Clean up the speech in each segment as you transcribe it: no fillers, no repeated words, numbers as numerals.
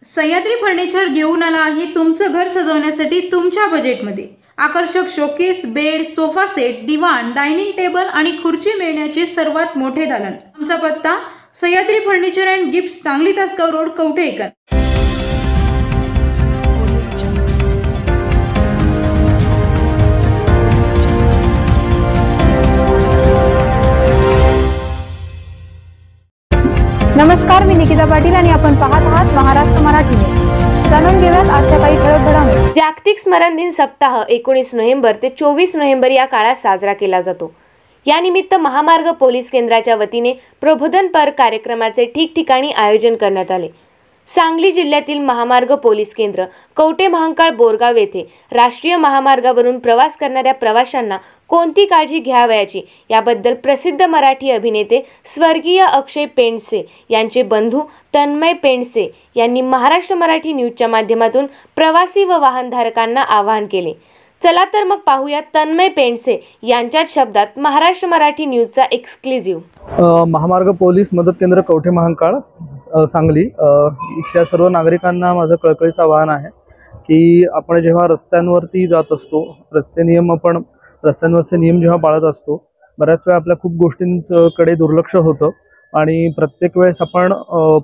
Sahyadri furniture घेऊन आला आहे तुमचं घर सजवण्यासाठी तुमच्या बजेटमध्ये। आकर्षक शोकेस, बेड, सोफा सेट, दिवाण, डायनिंग टेबल आणि खुर्ची मिळण्याचे सर्वात मोठे दालन। आमचा पत्ता Sahyadri furniture and gifts, Sangli Tasgaon road, Kavathe Ekand. नमस्कार, मी निकिता पाटील आणि आपण पाहत आहात महाराष्ट्र मराठी न्यूज। जाणून घेऊयात आजच्या काही ठळक घडामोडी। जागतिक स्मरण दिन सप्ताह 19 नोव्हेंबर ते 24 नोव्हेंबर या काळात साजरा केला जातो। या निमित्त महामार्ग पोलीस केंद्राच्या वतीने प्रबोधनपर कार्यक्रमाचे ठिकठिकाणी आयोजन करण्यात आले। सांगली जिल्ह्यातील महामार्ग पोलीस केंद्र कवठे महांकाळ बोरगाव येथे राष्ट्रीय महामार्गावरून प्रवास करणाऱ्या प्रवाशांना कोणती काळजी घ्यावयाची याबद्दल प्रसिद्ध मराठी अभिनेते स्वर्गीय अक्षय पेंडसे यांचे बंधू तन्मय पेंडसे यांनी महाराष्ट्र मराठी न्यूजच्या माध्यमातून प्रवासी व वाहनधारकांना आवाहन केले। चला तर मग पाहूया तन्मय पेंडसे यांच्याच शब्दात महाराष्ट्र मराठी न्यूजचा एक्सक्लुझिव्ह। महामार्ग पोलीस मदत केंद्र कवठे महांकाळ सांगली इथल्या सर्व नागरिकांना माझं कळकळीचं आवाहन आहे की आपण जेव्हा रस्त्यांवरती जात असतो, रस्त्यांवरचे नियम जेव्हा पाळत असतो, बऱ्याच वेळा आपल्या खूप गोष्टींकडे दुर्लक्ष होतं आणि प्रत्येक वेळेस आपण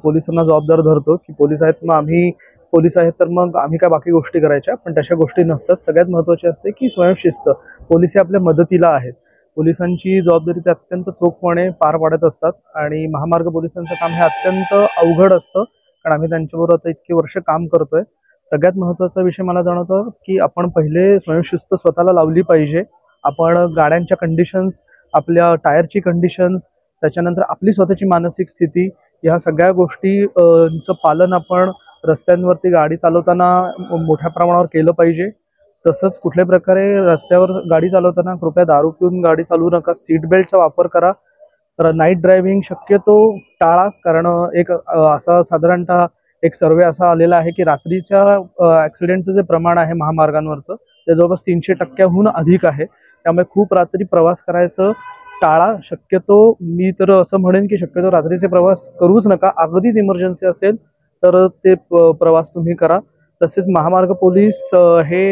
पोलिसांना जबाबदार धरतो की पोलीस आहेत, मग आम्ही पोलीस आहेत तर मग आम्ही काय बाकी गोष्टी करायच्या, पण तशा गोष्टी नसतात। सगळ्यात महत्त्वाचे असते की स्वयंशिस्त। पोलीस हे आपल्या मदतीला आहेत। पोलिसांची जबाबदारी ते अत्यंत चोखपणे पार पाडत असतात आणि महामार्ग पोलिसांचं काम हे अत्यंत अवघड असतं, कारण आम्ही त्यांच्याबरोबर आता इतके वर्ष काम करतोय। सगळ्यात महत्त्वाचा विषय मला जाणवतो की आपण पहिले स्वयंशिस्त स्वतःला लावली पाहिजे। आपण गाड्यांच्या कंडिशन्स, आपल्या टायरची कंडिशन्स, त्याच्यानंतर आपली स्वतःची मानसिक स्थिती, ह्या सगळ्या गोष्टींचं पालन आपण रस्त्यांवरती गाडी चालवताना मोठ्या प्रमाणावर केलं पाहिजे। तसंच कुठल्याही प्रकारे रस्त्यावर गाडी चालवताना कृपया दारू पिऊन गाडी चालवू नका। सीट बेल्टचा वापर करा। तर नाईट ड्रायव्हिंग शक्यतो टाळा, कारण एक असा साधारणतः एक सर्वे असा आलेला आहे की रात्रीच्या ॲक्सिडेंटचं जे प्रमाण आहे महामार्गांवरचं ते जवळपास 300% अधिक आहे। त्यामुळे खूप रात्री प्रवास करायचं टाळा। शक्यतो मी तर असं म्हणेन की शक्यतो रात्रीचे प्रवास करूच नका। अगदीच इमर्जन्सी असेल तर ते प्रवास तुम्ही करा। तसेच महामार्ग पोलीस हे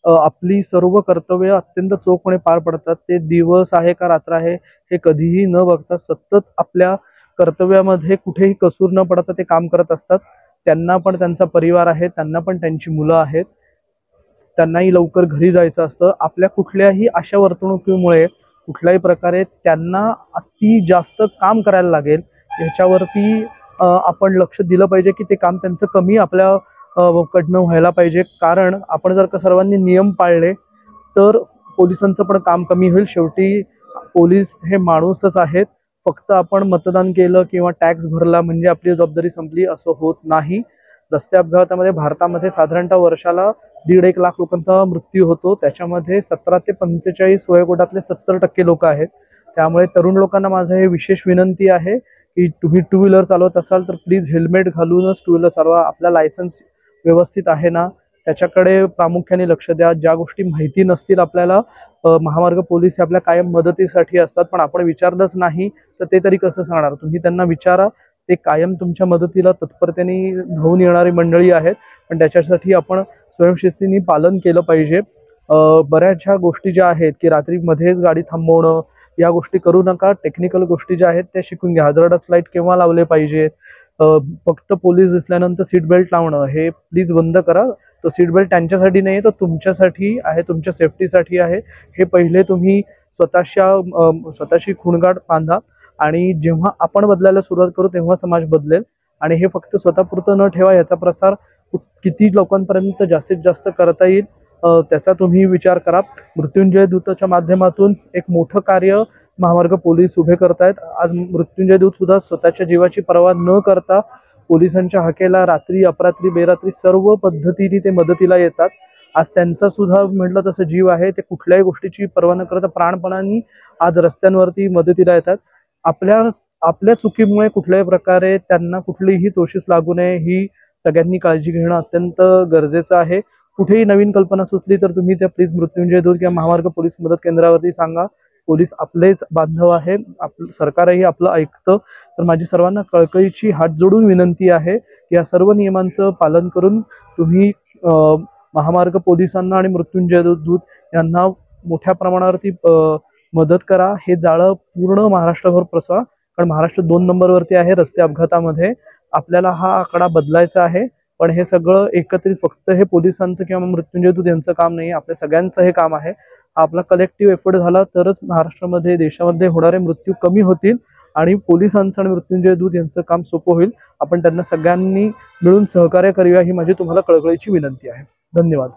आपली सर्व कर्तव्य अत्यंत चोखपणे पार पडतात। ते दिवस आहे का रात्र आहे हे कधीही न बघता सतत आपल्या कर्तव्यामध्ये कुठेही कसूर न पडता ते काम करत असतात। त्यांना पण त्यांचा परिवार आहे, त्यांना पण त्यांची मुलं आहेत, त्यांनाही लवकर घरी जायचं असतं। आपल्या कुठल्याही अशा वर्तणुकीमुळे कुठल्याही प्रकारे त्यांना अति जास्त काम करायला लागेल याच्यावरती आपण लक्ष दिलं पाहिजे की ते काम त्यांचं कमी आपल्या कडनं व्हायला पाहिजे। कारण आपण जर का सर्वांनी नियम पाळले तर पोलिसांचं पण काम कमी होईल। शेवटी पोलीस हे माणूसच आहेत। फक्त आपण मतदान केलं किंवा टॅक्स भरला म्हणजे आपली जबाबदारी संपली असं होत नाही। रस्ते अपघातामध्ये भारतामध्ये साधारणतः वर्षाला 1.5 लाख लोकांचा मृत्यू होतो। त्याच्यामध्ये 17 ते 45 वयोगटातले 70% लोक आहेत। त्यामुळे तरुण लोकांना माझं हे विशेष विनंती आहे की तुम्ही टू व्हीलर चालवत असाल तर प्लीज हेल्मेट घालूनच टू व्हीलर चालवा। आपला लायसन्स व्यवस्थित आहे ना त्याच्याकडे प्रामुख्याने लक्ष द्या। ज्या गोष्टी माहिती नसतील आपल्याला, महामार्ग पोलीस हे आपल्या कायम मदतीसाठी असतात, पण आपण विचारलंच नाही तर ते तरी कसं सांगणार। तुम्ही त्यांना विचारा, ते कायम तुमच्या मदतीला तत्परतेने धावून येणारी मंडळी आहेत, पण त्याच्यासाठी आपण स्वयंशिस्तीने पालन केलं पाहिजे। बऱ्याचशा गोष्टी ज्या आहेत की रात्री मध्येच गाडी थांबवणं, या गोष्टी करू नका। टेक्निकल गोष्टी ज्या आहेत त्या शिकून घ्या। हॅझार्डस लाईट केव्हा लावले पाहिजेत, फक्त पोलीस दिसल्यानंतर सीट बेल्ट लावणं हे प्लीज बंद करा। तो सीट बेल्ट त्यांच्यासाठी नाही, तो तुमच्यासाठी आहे, तुमच्या सेफ्टीसाठी आहे। हे पहिले तुम्ही स्वतःशी खूणगाठ बांधा आणि जेव्हा आपण बदलायला सुरुवात करू तेव्हा समाज बदलेल। आणि हे फक्त स्वतःपुरतं न ठेवा, याचा प्रसार किती लोकांपर्यंत जास्तीत जास्त करता येईल त्याचा तुम्ही विचार करा। मृत्युंजय दूतच्या माध्यमातून एक मोठं कार्य महामार्ग पोलीस उभे करतायत। आज मृत्युंजय दूत सुद्धा स्वतःच्या जीवाची पर्वा न करता पोलिसांच्या हाकेला रात्री अपरात्री बेरात्री सर्व पद्धतीने ते मदतीला येतात। आज त्यांचा सुद्धा म्हटलं तसं जीव आहे। ते कुठल्याही गोष्टीची पर्वा न करता प्राणपणाने आज रस्त्यांवरती मदतीला येतात। आपल्या चुकीमुळे कुठल्याही प्रकारे त्यांना कुठलीही दोषीस लागू नये ही सगळ्यांनी काळजी घेणं अत्यंत गरजेचं आहे। कुठेही नवीन कल्पना सुचली तर तुम्ही त्या प्लीज मृत्युंजय दूत किंवा महामार्ग पोलीस मदत केंद्रावरती सांगा। पोलीस आपलेच बांधव आहे, सरकारही आपलं ऐकतं। तर माझी सर्वांना कळकळीची हात जोडून विनंती आहे की या सर्व नियमांचं पालन करून तुम्ही महामार्ग पोलिसांना आणि मृत्युंजय दूत यांना मोठ्या प्रमाणावरती मदत करा. हे जाळं पूर्ण महाराष्ट्रभर पसरवा, कारण महाराष्ट्र 2 नंबरवरती आहे रस्ते अपघातामध्ये. आपल्याला हा आकडा बदलायचा आहे, पण हे सगळं एकत्रित फक्त हे पोलिसांचं किंवा मृत्युंजय दूत यांचं काम नाही, आपल्या सगळ्यांचं हे काम आहे. हा आपला कलेक्टिव्ह एफर्ट झाला तरच महाराष्ट्रामध्ये देशामध्ये होणारे मृत्यू कमी होतील आणि पोलिसांचं आणि मृत्युंजय दूत यांचं काम सोपं होईल. आपण त्यांना सगळ्यांनी मिळून सहकार्य करूया, ही माझी तुम्हाला कळकळीची विनंती आहे. धन्यवाद.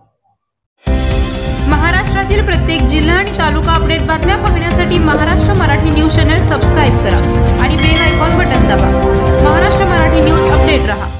महाराष्ट्रातील प्रत्येक जिल्हा आणि तालुका अपडेट बातम्या पाहण्यासाठी Maharashtra Marathi news channel subscribe करा आणि बेल आयकॉन बटन दाबा. महाराष्ट्र मराठी न्यूज अपडेट रहा.